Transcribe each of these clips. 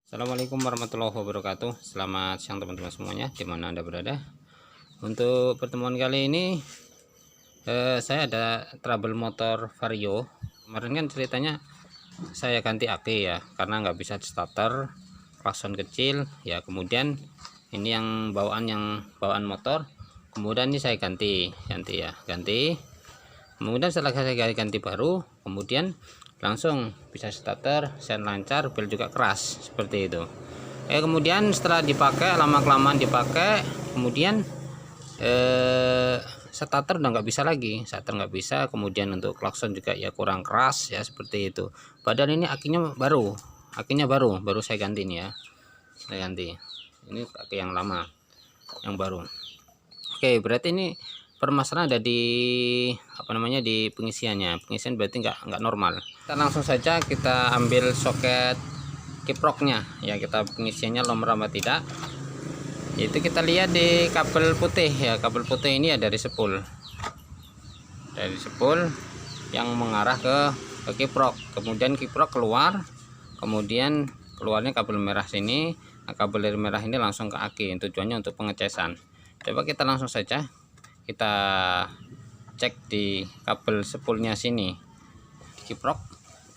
Assalamualaikum warahmatullahi wabarakatuh. Selamat siang teman-teman semuanya, dimana Anda berada. Untuk pertemuan kali ini saya ada trouble motor Vario. Kemarin kan ceritanya saya ganti aki ya, karena nggak bisa starter, klakson kecil ya. Kemudian ini yang bawaan motor, kemudian ini saya ganti ya, kemudian setelah saya ganti baru, kemudian langsung bisa starter, sen lancar, bel juga keras seperti itu. Kemudian setelah dipakai, lama kelamaan dipakai, kemudian starter udah nggak bisa lagi, kemudian untuk klakson juga ya kurang keras ya, seperti itu. Padahal ini akinya baru saya ganti ini ya, ini aki yang lama, yang baru. Oke, berarti ini permasalahan ada di di pengisian berarti nggak normal. Kita langsung saja kita ambil soket kiproknya ya, kita pengisiannya nomor apa tidak, yaitu kita lihat di kabel putih ya. Kabel putih ini ya dari sepul yang mengarah ke kiprok, kemudian kiprok keluar, kemudian keluarnya kabel merah sini. Nah, kabel dari merah ini langsung ke aki, tujuannya untuk pengecasan. Coba kita langsung saja kita cek di kabel sepulnya sini di kiprok.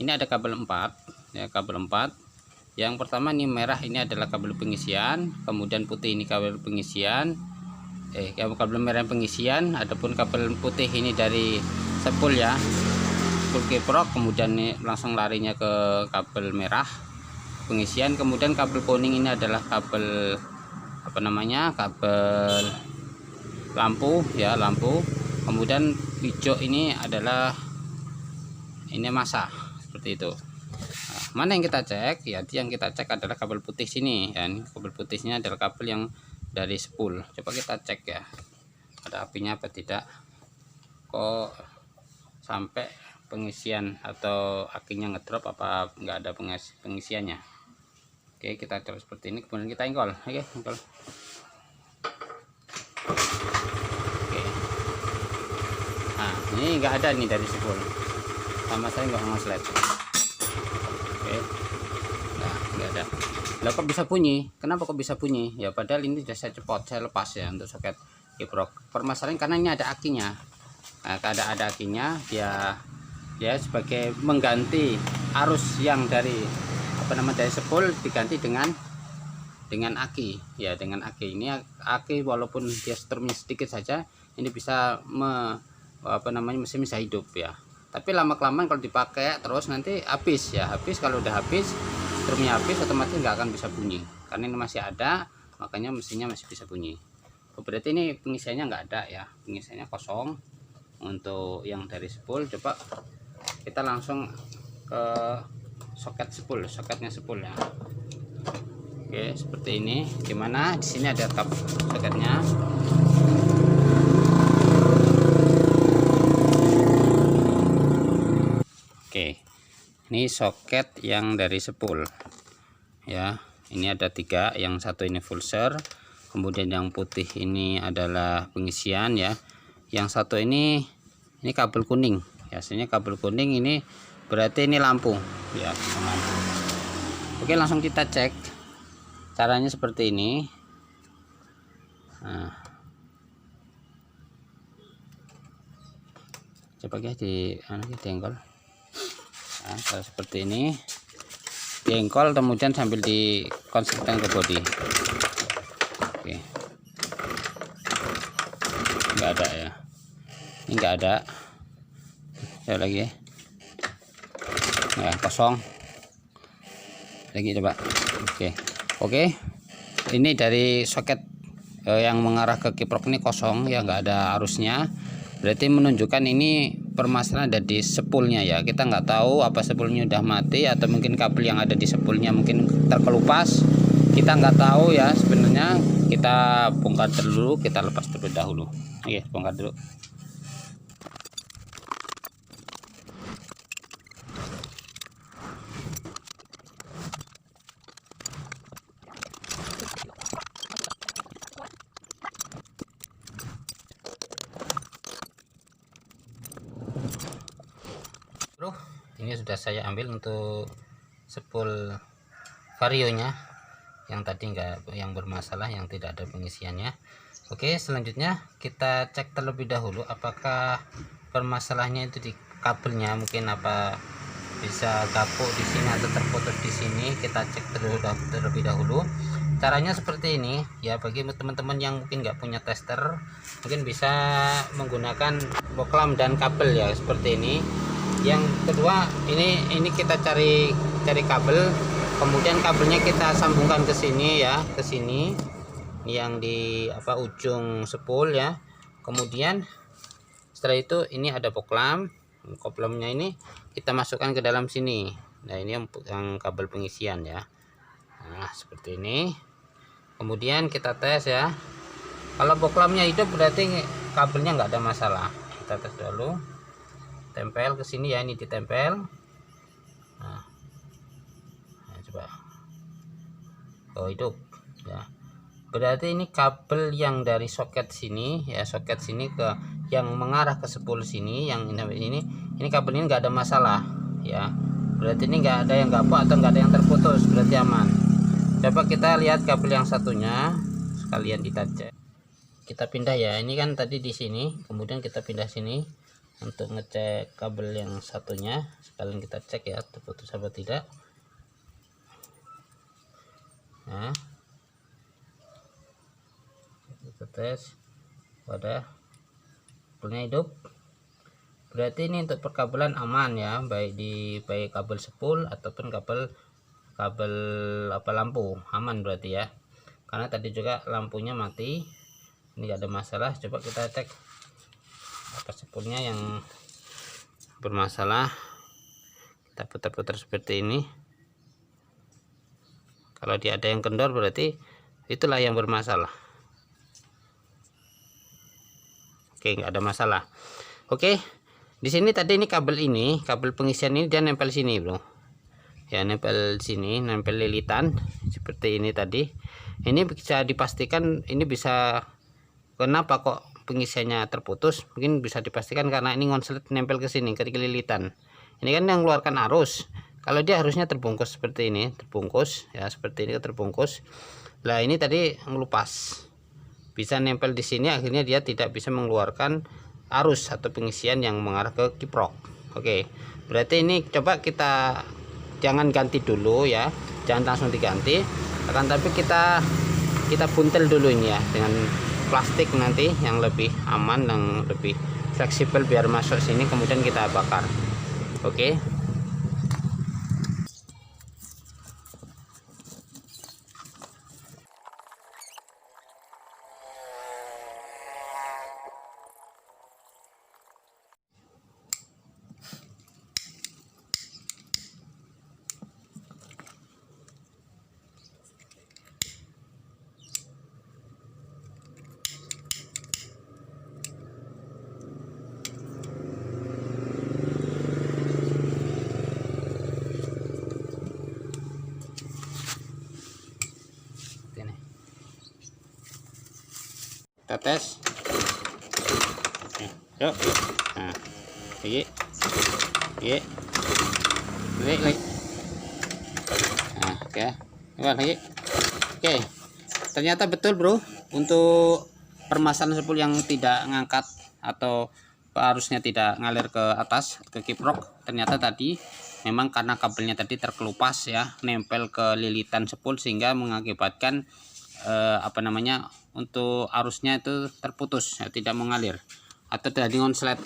Ini ada kabel 4 ya, kabel 4. Yang pertama ini merah, ini adalah kabel pengisian, kemudian putih ini kabel pengisian, kabel merah pengisian, adapun kabel putih ini dari sepul ya, sepul kiprok, kemudian ini langsung larinya ke kabel merah pengisian. Kemudian kabel kuning ini adalah kabel kabel lampu ya, kemudian hijau ini adalah masa, seperti itu. Nah, mana yang kita cek ya, yang kita cek adalah kabel putih sini ya. Ini kabel putihnya adalah kabel yang dari spool. Coba kita cek ya, ada apinya apa tidak, kok sampai pengisian atau akinya ngedrop, apa nggak ada pengisiannya. Oke, kita coba seperti ini, kemudian kita engkol. Engkol. Nah, ini enggak ada nih dari spool, sama saya nggak ngoslet. Oke, nah enggak ada. Lah kok bisa bunyi? Kenapa kok bisa bunyi ya, padahal ini sudah saya lepas ya untuk soket kiprok. Permasalahan karena ini ada akinya. Nah, ada akinya, dia sebagai mengganti arus yang dari dari spool, diganti dengan aki ya, dengan aki. Ini aki walaupun dia strumnya sedikit saja, ini bisa mesin bisa hidup ya. Tapi lama kelamaan kalau dipakai terus nanti habis ya. Kalau udah habis, strumnya habis, otomatis nggak akan bisa bunyi, karena ini masih ada, makanya mesinnya masih bisa bunyi. Berarti ini pengisiannya nggak ada ya, pengisiannya kosong untuk yang dari spool. Coba kita langsung ke soketnya spool ya. Oke, seperti ini. Gimana? Di sini ada tab soketnya. Oke, ini soket yang dari spool ya. Ini ada 3, yang satu ini full share, kemudian yang putih ini adalah pengisian ya, yang satu ini kabel kuning ya. Hasilnya kabel kuning ini berarti ini lampu ya, lampu. Oke, langsung kita cek. Caranya seperti ini. Nah, coba ya diengkol. Nah, seperti ini diengkol, kemudian sambil dikonsisten ke bodi. Oke, nggak ada ya, ini nggak ada. Coba lagi ya, nah, kosong lagi, coba. Oke, ini dari soket yang mengarah ke kiprok ini kosong ya, nggak ada arusnya. Berarti menunjukkan ini permasalahan ada di spoolnya ya. Kita nggak tahu apa spoolnya udah mati, atau mungkin kabel yang ada di spoolnya mungkin terkelupas, kita nggak tahu ya. Sebenarnya kita bongkar dulu, kita lepas terlebih dahulu. Oke, bongkar dulu. Ini sudah saya ambil untuk spool varionya yang tadi yang bermasalah, yang tidak ada pengisiannya. Oke, selanjutnya kita cek terlebih dahulu apakah permasalahannya itu di kabelnya, mungkin apa bisa gapuk di sini atau terputus di sini. Kita cek terlebih dahulu. Caranya seperti ini ya, bagi teman-teman yang mungkin nggak punya tester, mungkin bisa menggunakan boklam dan kabel ya, seperti ini. Yang kedua, ini kita cari kabel, kemudian kabelnya kita sambungkan ke sini ya, ke sini yang di ujung spool ya. Kemudian setelah itu ini ada boklamnya ini kita masukkan ke dalam sini. Nah, ini yang kabel pengisian ya. Nah, seperti ini. Kemudian kita tes ya. Kalau boklamnya hidup berarti kabelnya nggak ada masalah. Kita tes dulu. Tempel ke sini ya, ini ditempel. Nah, coba. Oh, hidup ya. Berarti ini kabel yang dari soket sini ya, soket sini ke yang mengarah ke spool sini, yang ini kabel ini nggak ada masalah ya. Berarti ini nggak ada yang gapuk atau nggak ada yang terputus, berarti aman. Coba kita lihat kabel yang satunya, sekalian kita cek. Kita pindah ya, ini kan tadi di sini, kemudian kita pindah sini untuk ngecek kabel yang satunya. Sekalian kita cek ya, terputus apa tidak. Nah, kita tes, wadah, kabelnya hidup. Berarti ini untuk perkabelan aman ya, baik kabel spool ataupun kabel lampu, aman berarti ya. Karena tadi juga lampunya mati, ini gak ada masalah. Coba kita cek spoolnya yang bermasalah, kita putar-putar seperti ini. Kalau dia ada yang kendor berarti itulah yang bermasalah. Oke, nggak ada masalah. Oke, di sini tadi ini kabel pengisian ini dia nempel sini bro ya, nempel sini, nempel lilitan seperti ini tadi. Ini bisa dipastikan, ini bisa, kenapa kok pengisiannya terputus, mungkin bisa dipastikan karena ini ngonslet nempel ke sini, ke lilitan. Ini kan yang mengeluarkan arus. Kalau dia harusnya terbungkus seperti ini, terbungkus ya, seperti ini terbungkus. Nah, ini tadi ngelupas, bisa nempel di sini, akhirnya dia tidak bisa mengeluarkan arus atau pengisian yang mengarah ke kiprok. Oke, berarti ini coba kita jangan ganti dulu ya, jangan langsung diganti, akan tapi kita buntel dulu ini ya dengan plastik nanti yang lebih aman dan lebih fleksibel biar masuk sini, kemudian kita bakar. Oke. Kita tes. Yuk. Nah, lagi. Nah, oke. Coba lagi. Oke. Ternyata betul, bro. Untuk permasalahan spool yang tidak ngangkat atau arusnya tidak ngalir ke atas ke kiprok, ternyata tadi memang karena kabelnya tadi terkelupas ya, nempel ke lilitan spool sehingga mengakibatkan untuk arusnya itu terputus ya, tidak mengalir atau tadi ngonslet.